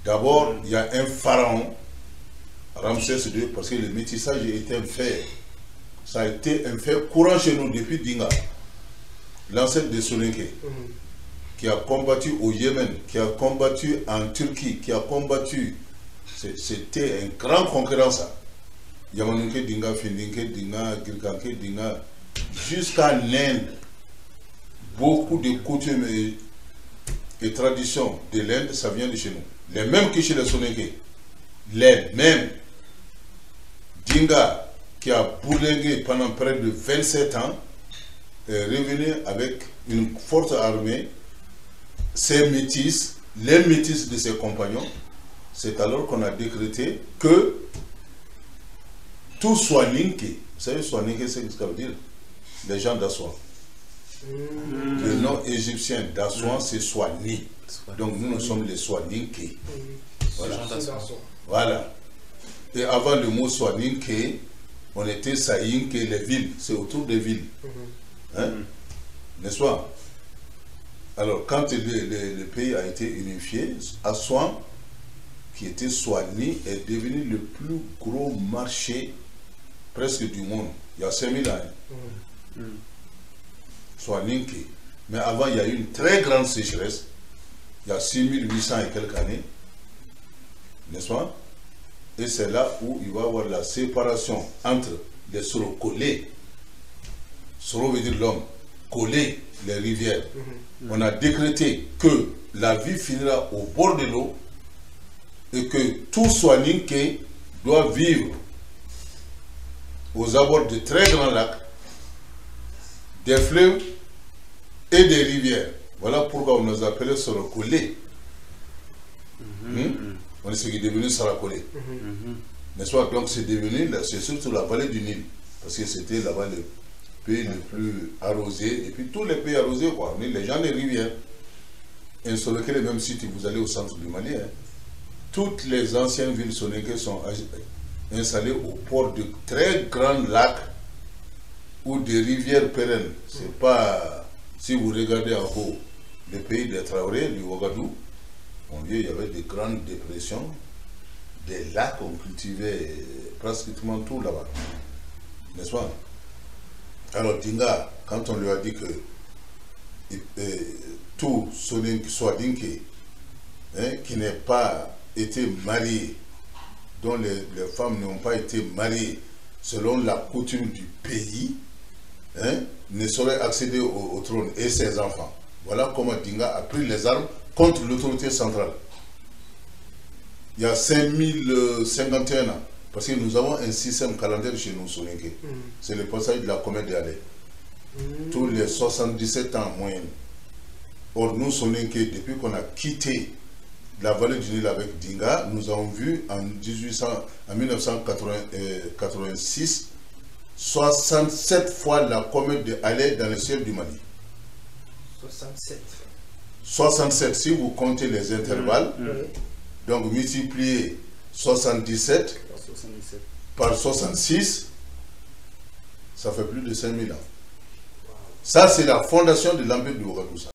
D'abord, il y a un pharaon, Ramsès II, parce que le métissage était un fait. Ça a été un fait courant chez nous depuis Dinga, l'ancêtre de Soninké, qui a combattu au Yémen, qui a combattu en Turquie, qui a combattu. C'était un grand concurrent, ça. Yamanouké Dinga, Findinké Dinga, Girkanké Dinga, jusqu'à l'Inde. Beaucoup de coutumes et traditions de l'Inde, ça vient de chez nous. Les mêmes que chez les Soninké. Les mêmes. Dinga, qui a bourlingué pendant près de 27 ans, est revenu avec une forte armée, ses métis, les métis de ses compagnons. C'est alors qu'on a décrété que tout Soninké, vous savez Soninké c'est ce que ça veut dire? Les gens d'Assouan. Le nom égyptien d'Assouan c'est Swani. Donc nous sommes les Soninké. Voilà. Voilà. Et avant le mot Soninké, on était Saïnké, les villes, c'est autour des villes. Hein? N'est-ce pas? Alors, quand le pays a été unifié, Assouan, qui était Swani, est devenu le plus gros marché presque du monde. Il y a 5000 ans. Soninké. Mais avant, il y a eu une très grande sécheresse. Il y a 6800 et quelques années. N'est-ce pas? Et c'est là où il va y avoir la séparation entre les Soro collés. Soro veut dire l'homme. Collés, les rivières. On a décrété que la vie finira au bord de l'eau et que tout Soninké doit vivre aux abords de très grands lacs, des fleuves et des rivières. Voilà pourquoi on nous appelait Soro collés. On est ce qui est devenu Sarakolé. N'est-ce pas? Donc c'est devenu, c'est surtout la vallée du Nil. Parce que c'était là-bas le pays le plus arrosé. Et puis tous les pays arrosés, quoi. Les gens des rivières. Et sur lequel même site, vous allez au centre du Mali, hein, toutes les anciennes villes soninké sont installées au port de très grands lacs ou des rivières pérennes. C'est pas, si vous regardez en haut, le pays des Traoré, du Ouagadougou, il y avait des grandes dépressions, des lacs, on cultivait pratiquement tout là-bas. N'est-ce pas? Alors Dinga, quand on lui a dit que tout Soninké, hein, qui n'est pas été marié, dont les femmes n'ont pas été mariées selon la coutume du pays, hein, ne saurait accéder au trône et ses enfants. Voilà comment Dinga a pris les armes contre l'autorité centrale. Il y a 5051 ans, parce que nous avons un système calendaire chez nous, Soninké. C'est le passage de la comète d'Alé. Tous les 77 ans en moyenne. Or, nous, Soninké, depuis qu'on a quitté la vallée du Nil avec Dinga, nous avons vu en 1986 67 fois la comète d'Alé dans le ciel du Mali. 67, si vous comptez les intervalles, donc multipliez 77 par 66, ça fait plus de 5000 ans. Ça, c'est la fondation de l'Empire du Ouagadougou.